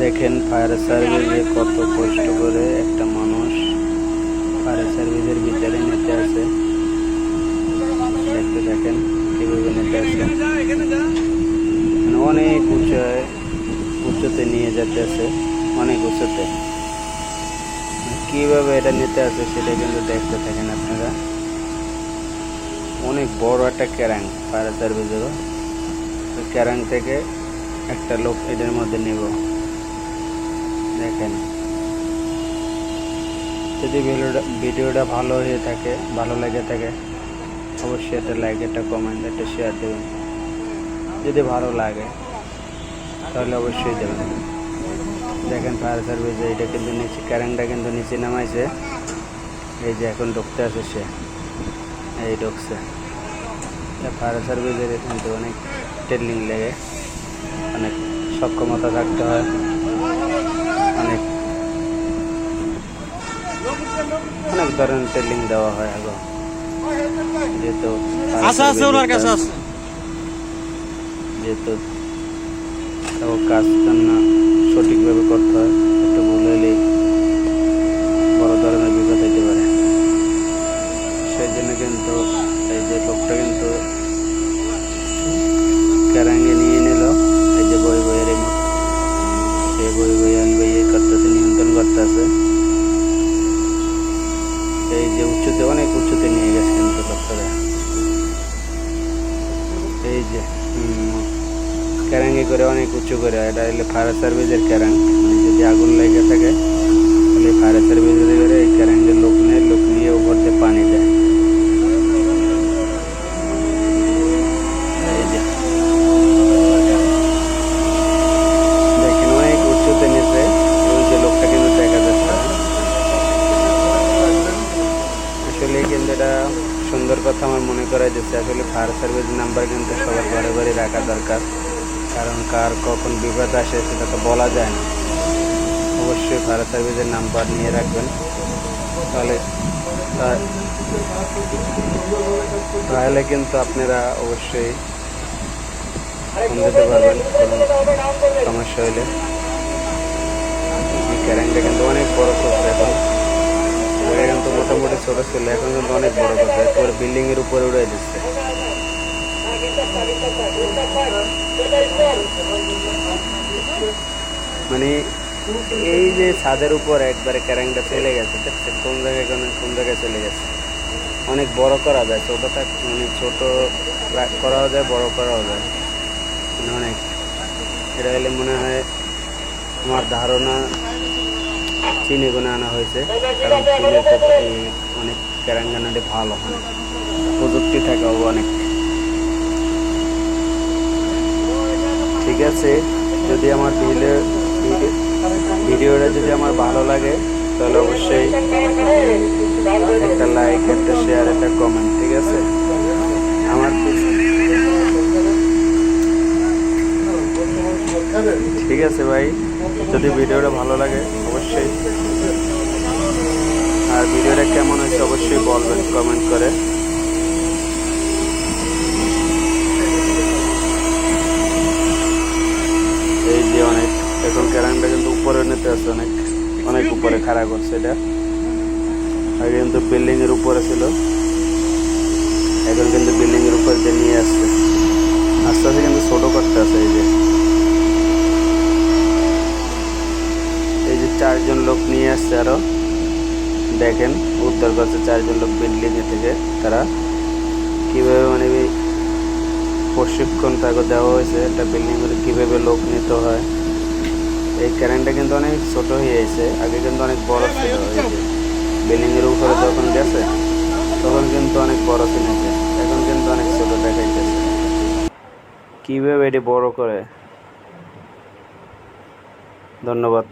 দেখেন ফায়ার সার্ভিসে কত কষ্ট করে একটা মানুষ ফায়ার সার্ভিসের ভিতরে নিতে আছে। দেখতে দেখেন কিভাবে নিতে আছে, মানে অনেক উঁচুতে নিয়ে যেতে আছে, অনেক উঁচুতে। কিভাবে এটা নিতে আছে সেটা কিন্তু দেখতে থাকেন আপনারা। অনেক বড় একটা ক্যারাং ফায়ার সার্ভিসেরও, ক্যারাং থেকে একটা লোক এটার মধ্যে নেব। দেখেন, যদি ভিডিওটা ভালো হয়ে থাকে, ভালো লেগে থাকে, অবশ্যই একটা লাইক, একটা কমেন্ট, একটা শেয়ার দেবেন। যদি ভালো লাগে তাহলে অবশ্যই দেবেন। দেখেন ফায়ার সার্ভিসে এটা কিন্তু নিচে, ক্যারেন্টটা কিন্তু নিচে নামাইছে। এই যে এখন ঢুকতে আছে সে, এই ঢুকছে। ফায়ার সার্ভিসের কিন্তু অনেক ট্রেনিং লেগে, অনেক সক্ষমতা থাকতে হয়, অনেক অনেক ধরনের ট্রেনিং দেওয়া হয় আগে। যেহেতু কাজ না সঠিকভাবে করতে হয়, একটু ভুল হলেই বড় ধরনের বিপদ হইতে পারে। সেই জন্য কিন্তু এই যে লোকটা কিন্তু ক্যারাঙ্গে নিয়ে নিল, এই যে বইয়ের রিমোট, সে বই আনবে ইয়ে করতেছে, নিয়ন্ত্রণ করতেছে। এই যে উঁচুতে, অনেক উঁচুতে নিয়ে গেছে কিন্তু লোকটা। এই যে ক্যারাঙ্গে করে অনেক উঁচু করে, এটা হলে ফায়ার সার্ভিসের ক্যারাং। মানে যদি আগুন লেগে থাকে তাহলে ফায়ার সার্ভিসের করে এই ক্যারাঙ্গের লোক নিয়ে উপর দিয়ে পানি দেয়। এই যে দেখেন অনেক উঁচুতে নিচে, ওই যে লোকটা কিন্তু দেখা যাচ্ছে। আসলে কিন্তু এটা সুন্দর কথা আমার মনে করাই দিচ্ছে। আসলে ফায়ার সার্ভিস নাম্বার কিন্তু সবার ঘরে ঘরে রাখা দরকার, কারণ কার কখন বিপদ আসে সেটা তো বলা যায় না। অবশ্যই ফায়ার সার্ভিসের নাম্বার নিয়ে রাখবেন, তাহলে কিন্তু আপনারা অবশ্যই ফোন দিতে পারবেন কোনো সমস্যা হইলে। ক্যারেন্টটা কিন্তু অনেক বড় করছে এখন, আগে কিন্তু মোটামুটি ছোট ছিল, এখন কিন্তু অনেক বড় করছে, পুরো বিল্ডিংয়ের উপরে উড়ে দিচ্ছে। মানে এই যে ছাদের উপর একবারে ক্যারেন্টটা চলে গেছে, দেখছেন কোন জায়গায় কোন জায়গায় চলে গেছে। অনেক বড় করা যায়, মানে ছোট করাও যায়, বড় করাও যায়, মানে অনেক। এটা হলে মনে হয় আমার ধারণা চীনে গুনে আনা হয়েছে, কারণ চীনের অনেক ক্যারাঙ্গানাটি ভালো, অনেক প্রযুক্তি থাকে অনেক। ঠিক আছে, যদি আমার ভিডিওটা যদি আমার ভালো লাগে তাহলে অবশ্যই একটা লাইক, একটা শেয়ার, একটা কমেন্ট। ঠিক আছে, আমার ঠিক আছে ভাই, যদি ভিডিওটা ভালো লাগে অবশ্যই, আর ভিডিওটা কেমন হয়েছে অবশ্যই বলবেন কমেন্ট করে। এই যে অনেক এখন ক্যারাংটা কিন্তু উপরে নিতে আসছে, অনেক অনেক উপরে খাড়া করছে। এটা আগে কিন্তু বিল্ডিং এর উপরে ছিল, এখন কিন্তু বিল্ডিং এর উপর দিয়ে নিয়ে আসছে, আস্তে আস্তে কিন্তু ছোট করতে আছে। এই যে 4 জন লোক নিয়ে আসছে, আরো দেখেন উদ্ধার করছে 4 জন লোক বিল্ডিং এ থেকে। তারা কিভাবে, মানে প্রশিক্ষণ তাকে দেওয়া হয়েছে একটা বিল্ডিং এর কিভাবে লোক নিতে হয়। এই ক্যারেন্টটা কিন্তু অনেক ছোট হয়ে গেছে, আগে কিন্তু অনেক বড় ছিল। এই যে বিল্ডিং এর উপরে যখন গেছে তখন কিন্তু অনেক বড় ছিল, এখন কিন্তু অনেক ছোট দেখাইতেছে। কিভাবে এটি বড় করে। ধন্যবাদ।